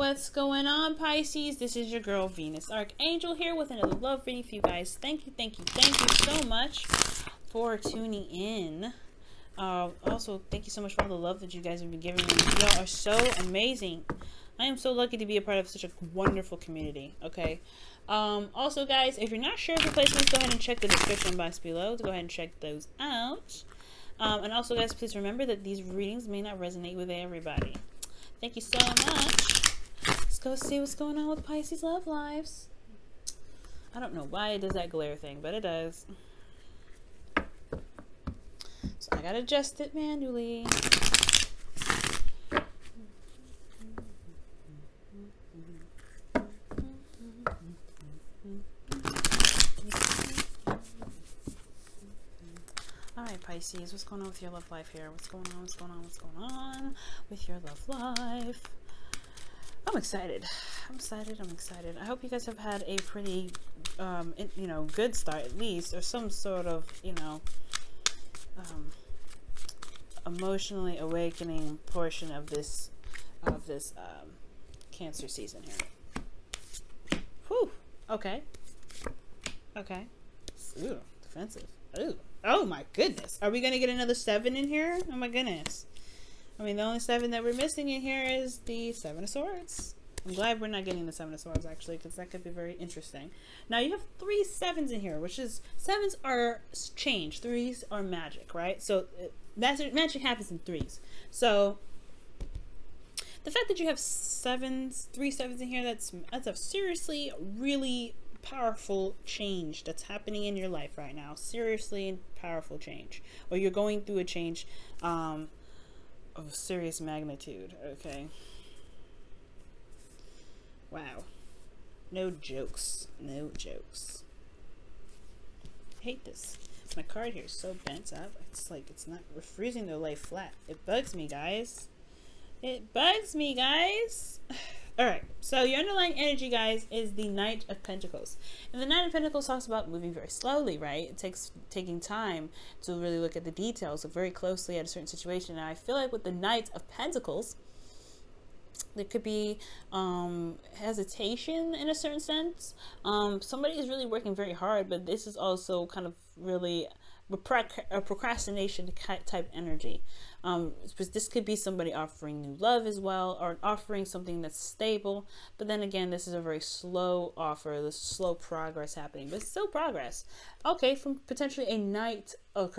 what's going on, Pisces? This is your girl Venus Archangel here with another love reading for you guys. Thank you so much for tuning in. Also, thank you so much for all the love that you guys have been giving me. Y'all are so amazing. I am so lucky to be a part of such a wonderful community. Okay. Also, guys, if you're not sure of the placements, go ahead and check the description box below to go ahead and check those out. And also, guys, please remember that these readings may not resonate with everybody. Thank you so much. Let's go see what's going on with Pisces love lives. I don't know why it does that glare thing, but it does. So I gotta adjust it manually. Alright, Pisces, what's going on with your love life here? What's going on with your love life? I'm excited. I'm excited. I hope you guys have had a pretty, good start at least, or some sort of, emotionally awakening portion of this Cancer season here. Whew. Okay. Ooh, defensive. Ooh. Oh my goodness. Are we gonna get another 7 in here? Oh my goodness. I mean, the only 7 that we're missing in here is the 7 of Swords. I'm glad we're not getting the 7 of Swords, actually, because that could be very interesting. Now, you have 3 7s in here, which is, 7s are change, 3s are magic, right? So, magic happens in 3s. So, the fact that you have 3 7s in here, that's a seriously, really powerful change that's happening in your life right now. Seriously powerful change. Or you're going through a change, of serious magnitude. Okay. Wow. No jokes. I hate this. My card here is so bent up. It's like it's not refusing to lay flat. It bugs me, guys. Alright, so your underlying energy, guys, is the Knight of Pentacles. And the Knight of Pentacles talks about moving very slowly, right? It takes taking time to really look at the details, look very closely at a certain situation. And I feel like with the Knight of Pentacles, there could be hesitation in a certain sense. Somebody is really working very hard, but this is also kind of really a procrastination type energy. This could be somebody offering new love as well, or offering something that's stable. But then again, this is a very slow offer. There's slow progress happening, but still progress. Okay, from potentially a knight. From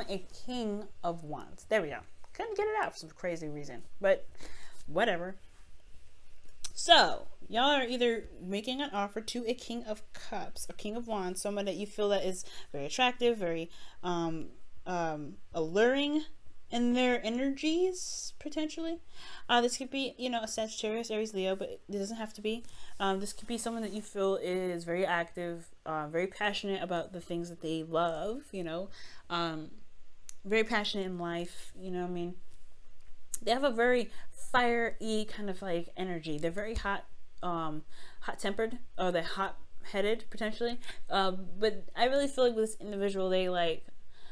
a King of Wands. There we go. Couldn't get it out for some crazy reason, but whatever. So, y'all are either making an offer to a King of Cups, a King of Wands, someone that you feel that is very attractive, very alluring in their energies, potentially. This could be, a Sagittarius, Aries, Leo, but it doesn't have to be. This could be someone that you feel is very active, very passionate about the things that they love, very passionate in life, They have a very fiery kind of like energy. They're very hot-tempered, or they're hot-headed potentially. But I really feel like with this individual,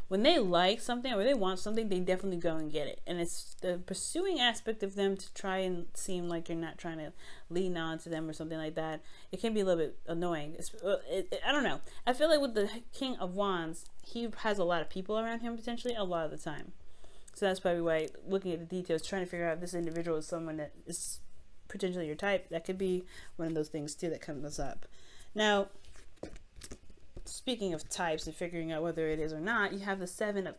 when they like something or they want something, they definitely go and get it. And it's the pursuing aspect of them to try and seem like you're not trying to lean on to them or something like that. It can be a little bit annoying. I don't know. I feel like with the King of Wands, he has a lot of people around him potentially a lot of the time. So that's probably why, looking at the details, trying to figure out if this individual is someone that is potentially your type, that could be one of those things too that comes up. Now, speaking of types and figuring out whether it is or not, you have the 7 of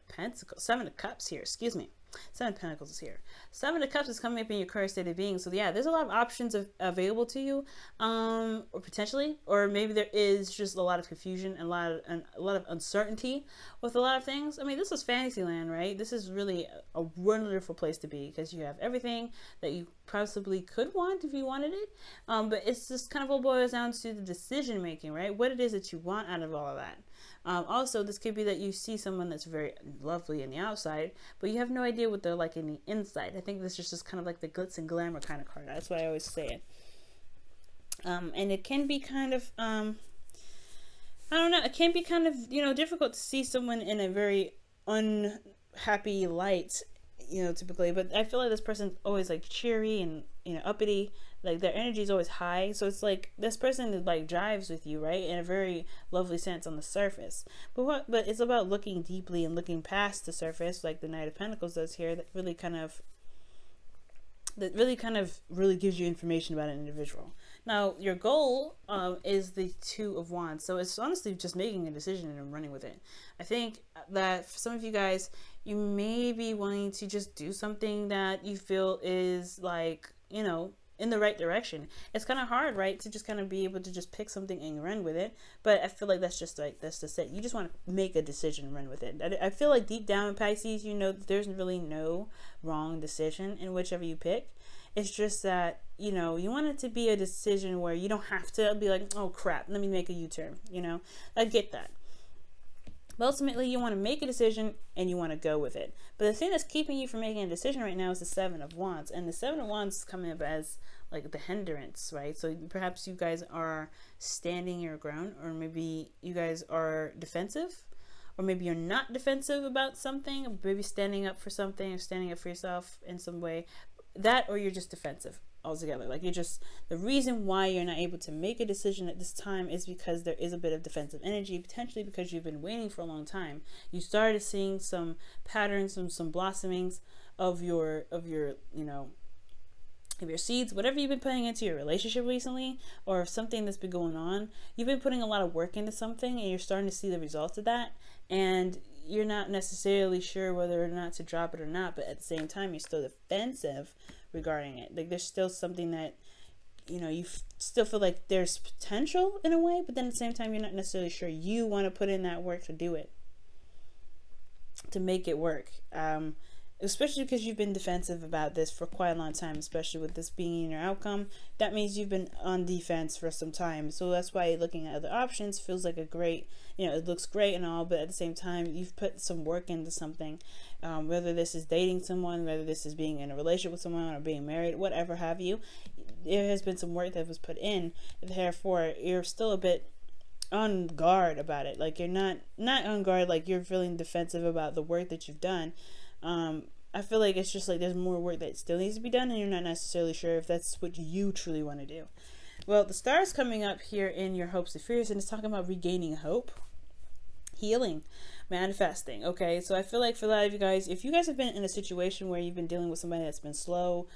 Cups here, 7 of Pentacles is here. 7 of Cups is coming up in your current state of being. So yeah, there's a lot of options available to you, or potentially, or maybe there is just a lot of confusion and a lot of uncertainty with a lot of things. I mean, this is Fantasyland, right? This is really a wonderful place to be because you have everything that you possibly could want if you wanted it. But it's just kind of all boils down to the decision making, right? What it is that you want out of all of that. Also, this could be that you see someone that's very lovely in the outside, but you have no idea what they're like in the inside. I think this is just kind of like the glitz and glamour kind of card. That's what I always say it. And it can be kind of, I don't know, it can be kind of, difficult to see someone in a very unhappy light you know, typically. But I feel like this person's always like cheery and, you know, uppity. Like their energy is always high. So it's like this person like drives with you, right? In a very lovely sense on the surface. But it's about looking deeply and looking past the surface, like the Knight of Pentacles does here, that really kind of really gives you information about an individual. Now, your goal is the Two of Wands. So it's honestly just making a decision and running with it. I think that for some of you guys, you may be wanting to just do something that you feel is like, you know, in the right direction. It's kind of hard, right, to just kind of be able to just pick something and run with it. But I feel like that's just it. You just want to make a decision and run with it. I feel like deep down in Pisces, you know, there's really no wrong decision in whichever you pick. It's just that, you know, you want it to be a decision where you don't have to be like, oh crap, let me make a U-turn, you know. I get that. But ultimately, you want to make a decision and you want to go with it. But the thing that's keeping you from making a decision right now is the Seven of Wands. And the Seven of Wands is coming up as like the hindrance, right? So perhaps you guys are standing your ground, or maybe you guys are defensive, or maybe you're not defensive about something, or maybe standing up for something or standing up for yourself in some way. That, or you're just defensive altogether. Like you're just, the reason why you're not able to make a decision at this time is because there is a bit of defensive energy, potentially because you've been waiting for a long time. You started seeing some patterns, some blossomings of your you know, of your seeds, whatever you've been putting into your relationship recently, or something that's been going on. You've been putting a lot of work into something and you're starting to see the results of that, and you're not necessarily sure whether or not to drop it or not, but at the same time you're still defensive regarding it. Like there's still something that, you know, you still feel like there's potential in a way, but then at the same time you're not necessarily sure you want to put in that work to do it, to make it work. Especially because you've been defensive about this for quite a long time, especially with this being in your outcome. That means you've been on defense for some time. So that's why looking at other options feels like a great, you know, it looks great and all, but at the same time, you've put some work into something. Whether this is dating someone, whether this is being in a relationship with someone, or being married, whatever have you, there has been some work that was put in. Therefore, you're still a bit on guard about it. Like you're not on guard, like you're feeling defensive about the work that you've done. I feel like it's just like there's more work that still needs to be done, and you're not necessarily sure if that's what you truly want to do. Well, the star is coming up here in your hopes and fears, and it's talking about regaining hope, healing, manifesting. Okay, so I feel like for a lot of you guys, if you guys have been in a situation where you've been dealing with somebody that's been slow,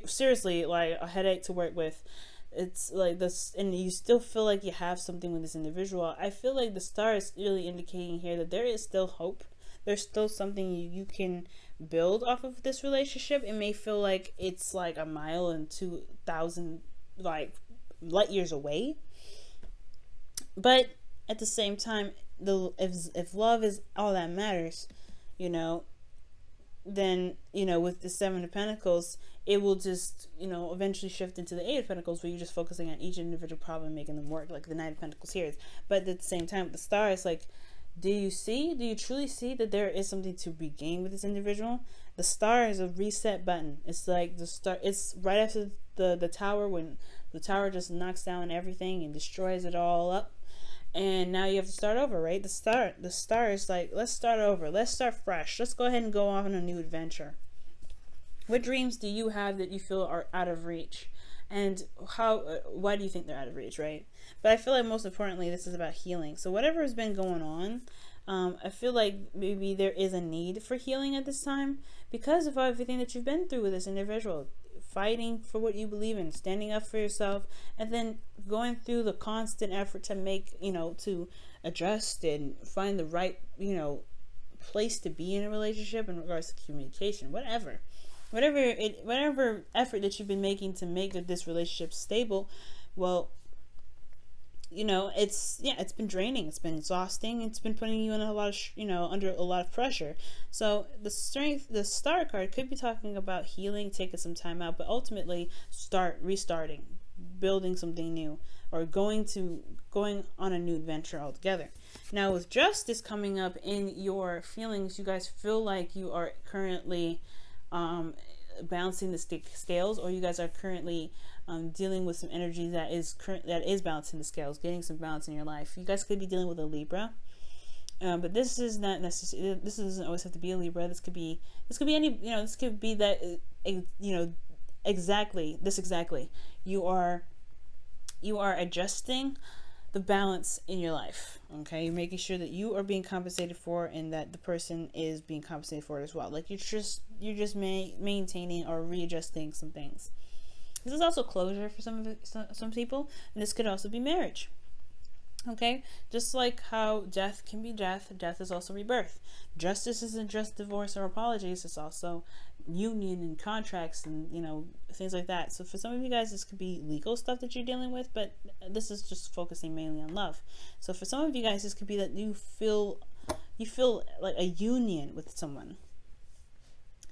seriously, like a headache to work with, it's like this, and you still feel like you have something with this individual, I feel like the star is really indicating here that there is still hope. There's still something you can build off of this relationship. It may feel like it's like a mile and 2,000 like light years away, but at the same time, if love is all that matters, you know, then, you know, with the Seven of Pentacles, it will just, you know, eventually shift into the Eight of Pentacles, where you're just focusing on each individual problem, making them work, like the Knight of Pentacles here is. But at the same time, the star is like, do you truly see that there is something to regain with this individual? The star is a reset button. It's like the star, it's right after the tower, when the tower just knocks down everything and destroys it all up, and now you have to start over, right? The star is like, let's start over, let's start fresh, let's go ahead and go off on a new adventure. What dreams do you have that you feel are out of reach? And why do you think they're out of reach, right? But I feel like most importantly, this is about healing. So whatever has been going on, I feel like maybe there is a need for healing at this time because of everything that you've been through with this individual. Fighting for what you believe in, standing up for yourself, and then going through the constant effort to make, you know, to adjust and find the right, you know, place to be in a relationship in regards to communication, whatever effort that you've been making to make this relationship stable. Well, you know, it's been draining, it's been exhausting, it's been putting you in a lot of under a lot of pressure. So the star card could be talking about healing, taking some time out, but ultimately restarting, building something new, or going on a new adventure altogether. Now with justice coming up in your feelings, you guys feel like you are currently balancing the scales, or you guys are currently dealing with some energy that is balancing the scales, getting some balance in your life. You guys could be dealing with a Libra, But this is not necessarily. This doesn't always have to be a Libra. This could be any. This could be that. Exactly. You are adjusting the balance in your life. Okay, you're making sure that you are being compensated for, and that the person is being compensated for it as well. Like you're just maintaining or readjusting some things. This is also closure for some people, and this could also be marriage. Okay, just like how death can be death is also rebirth. Justice isn't just divorce or apologies, it's also union and contracts and things like that. So for some of you guys, this could be legal stuff that you're dealing with, but this is just focusing mainly on love. So for some of you guys, this could be that you feel like a union with someone.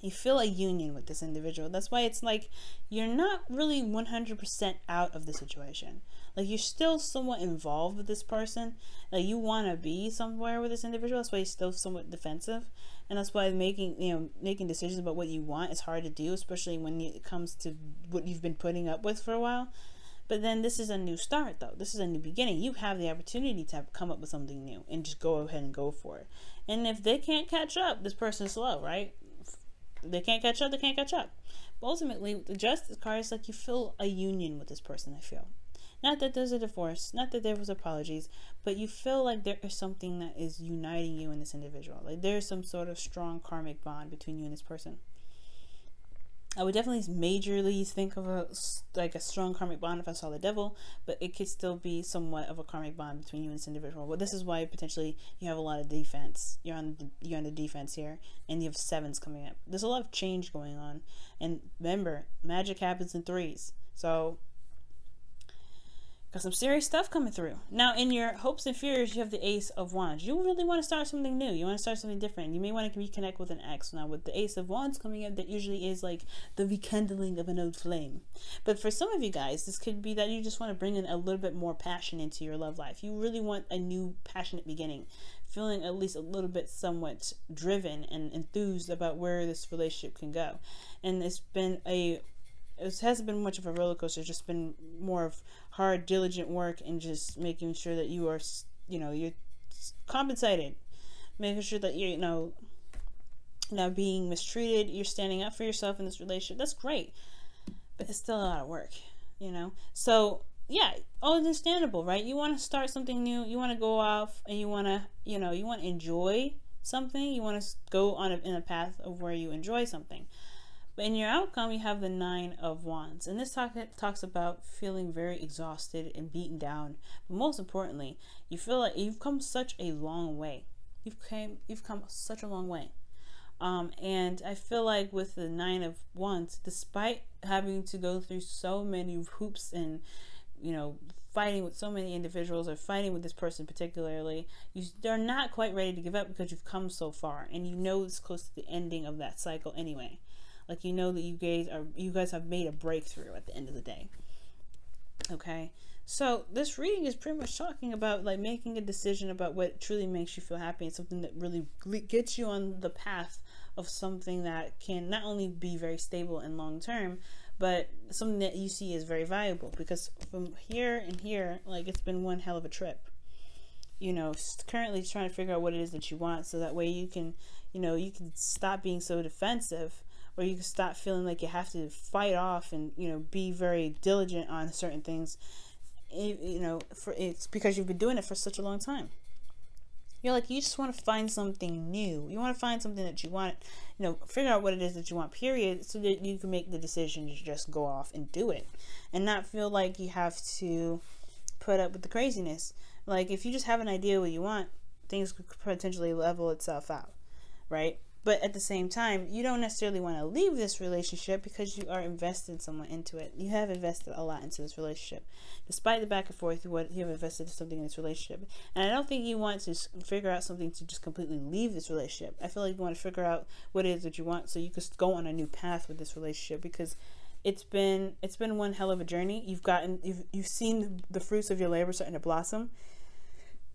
You feel a union with this individual. That's why it's like you're not really 100% out of the situation. Like you're still somewhat involved with this person. Like you want to be somewhere with this individual. That's why you're still somewhat defensive, and that's why making decisions about what you want is hard to do, especially when it comes to what you've been putting up with for a while. But then this is a new start, though. This is a new beginning. You have the opportunity to come up with something new and just go ahead and go for it. And if they can't catch up, this person's slow, right? They can't catch up, they can't catch up. But ultimately, the Justice card is like you feel a union with this person, I feel. Not that there's a divorce, not that there was apologies, but you feel like there is something that is uniting you and this individual. Like there's some sort of strong karmic bond between you and this person. I would definitely majorly think of a strong karmic bond if I saw the Devil, but it could still be somewhat of a karmic bond between you and this individual. Well, this is why potentially you have a lot of defense. You're on the defense here, and you have 7s coming up. There's a lot of change going on, and remember, magic happens in 3s. So got some serious stuff coming through. Now, in your hopes and fears, you have the Ace of Wands. You really want to start something new. You want to start something different. You may want to reconnect with an ex. Now, with the Ace of Wands coming up, that usually is like the rekindling of an old flame. But for some of you guys, this could be that you just want to bring in a little bit more passion into your love life. You really want a new passionate beginning. Feeling at least a little bit somewhat driven and enthused about where this relationship can go. And it hasn't been much of a roller coaster. It's just been more of hard, diligent work and just making sure that you are, you're compensated, making sure that you're, not being mistreated. You're standing up for yourself in this relationship. That's great, but it's still a lot of work, So yeah, all understandable, right? You want to start something new. You want to go off and you want to, you want to enjoy something. You want to go in a path of where you enjoy something. But in your outcome, you have the 9 of Wands. And this talks about feeling very exhausted and beaten down. But most importantly, you feel like you've come such a long way. You've come such a long way. And I feel like with the 9 of Wands, despite having to go through so many hoops and, fighting with so many individuals or fighting with this person particularly, they're not quite ready to give up because you've come so far. And it's close to the ending of that cycle anyway. Like that you guys have made a breakthrough at the end of the day. Okay, so this reading is pretty much talking about like making a decision about what truly makes you feel happy and something that really gets you on the path of something that can not only be very stable and long term, but something that you see is very valuable. Because from here and here, like it's been one hell of a trip. Currently trying to figure out what it is that you want, so that way you can stop being so defensive. Or you can stop feeling like you have to fight off and, be very diligent on certain things, it's because you've been doing it for such a long time. You just want to find something new. You want to find something that you want, figure out what it is that you want, period, so that you can make the decision to just go off and do it and not feel like you have to put up with the craziness. Like if you just have an idea what you want, things could potentially level itself out, right? But at the same time, you don't necessarily want to leave this relationship because you are invested somewhat into it. You have invested a lot into this relationship. Despite the back and forth, you have invested something in this relationship. And I don't think you want to figure out something to just completely leave this relationship. I feel like you want to figure out what it is that you want so you can go on a new path with this relationship, because it's been one hell of a journey. You've seen the fruits of your labor starting to blossom.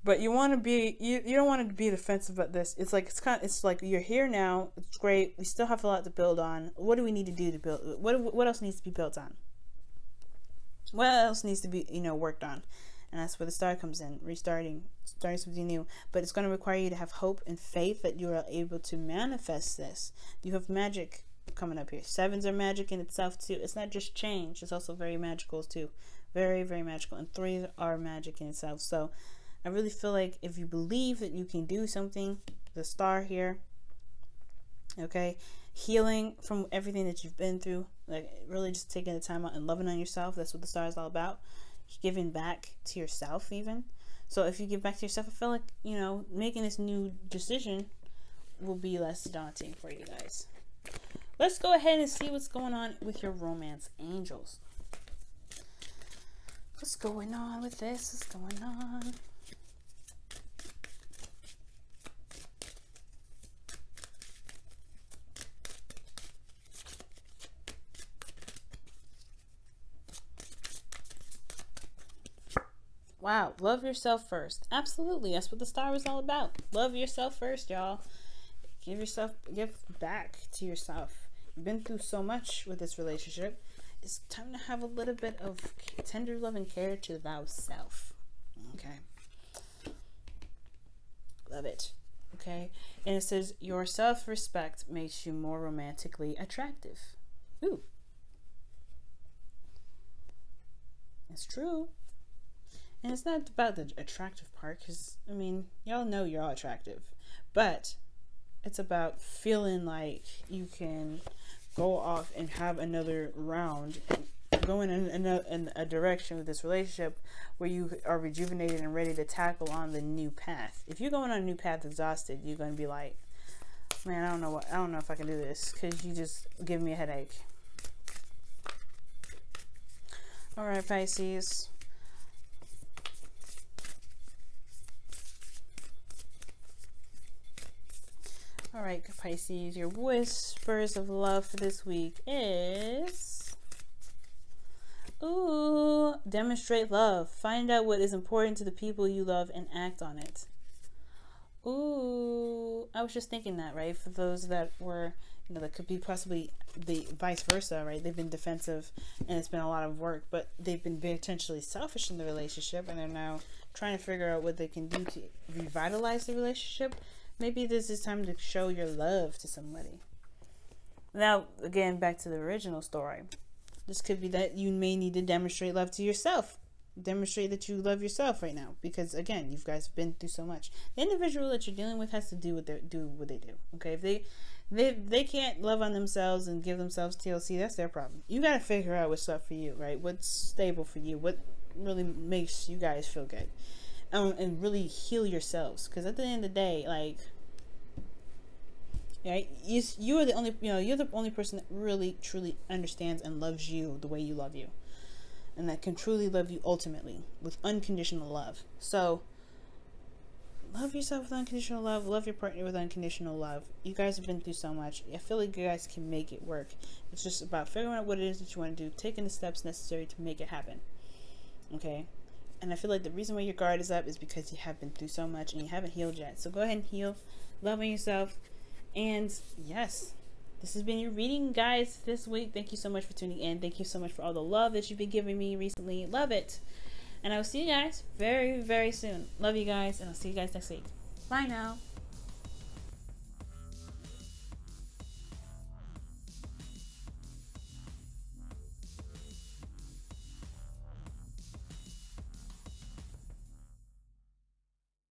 But you want to be, you don't want to be defensive about this. It's like you're here now. It's great. We still have a lot to build on. What do we need to do to build? What else needs to be built on? What else needs to be, worked on? And that's where the star comes in, starting something new. But it's going to require you to have hope and faith that you are able to manifest this. You have magic coming up here. Sevens are magic in itself too. It's not just change, it's also very magical too. Very, very magical. And threes are magic in itself. So I really feel like if you believe that you can do something, the star here, okay, healing from everything that you've been through, like really just taking the time out and loving on yourself. That's what the star is all about. Giving back to yourself even. So if you give back to yourself, I feel like, you know, making this new decision will be less daunting for you guys. Let's go ahead and see what's going on with your romance angels. What's going on with this? What's going on? Wow, love yourself first. Absolutely, that's what the star is all about. Love yourself first, y'all. Give back to yourself. You've been through so much with this relationship. It's time to have a little bit of tender love and care to thyself. Okay. Love it. Okay. And it says, your self-respect makes you more romantically attractive. Ooh. It's true. And it's not about the attractive part, because, I mean, y'all know you're all attractive. But it's about feeling like you can go off and have another round and go in a direction with this relationship where you are rejuvenated and ready to tackle on the new path. If you're going on a new path exhausted, you're going to be like, man, I don't know if I can do this, because you just give me a headache. All right, Pisces. All right, Pisces, your whispers of love for this week is, ooh, demonstrate love. Find out what is important to the people you love and act on it. Ooh, I was just thinking that, right? For those that were, you know, that could be possibly the vice versa, right? They've been defensive and it's been a lot of work, but they've been potentially selfish in the relationship, and they're now trying to figure out what they can do to revitalize the relationship. Maybe this is time to show your love to somebody. Now, again, back to the original story. This could be that you may need to demonstrate love to yourself. Demonstrate that you love yourself right now. Because, again, you guys have been through so much. The individual that you're dealing with has to do what they do. Okay? If they can't love on themselves and give themselves TLC, that's their problem. You got to figure out what's up for you, right? What's stable for you. What really makes you guys feel good. And really heal yourselves, because at the end of the day, like, right, you're the only person that really truly understands and loves you the way you love you, and that can truly love you ultimately with unconditional love. So love yourself with unconditional love. Love your partner with unconditional love. You guys have been through so much. I feel like you guys can make it work. It's just about figuring out what it is that you want to do, taking the steps necessary to make it happen. Okay. And I feel like the reason why your guard is up is because you have been through so much and you haven't healed yet. So go ahead and heal. Love on yourself. And yes, this has been your reading, guys, this week. Thank you so much for tuning in. Thank you so much for all the love that you've been giving me recently. Love it. And I will see you guys very, very soon. Love you guys. And I'll see you guys next week. Bye now.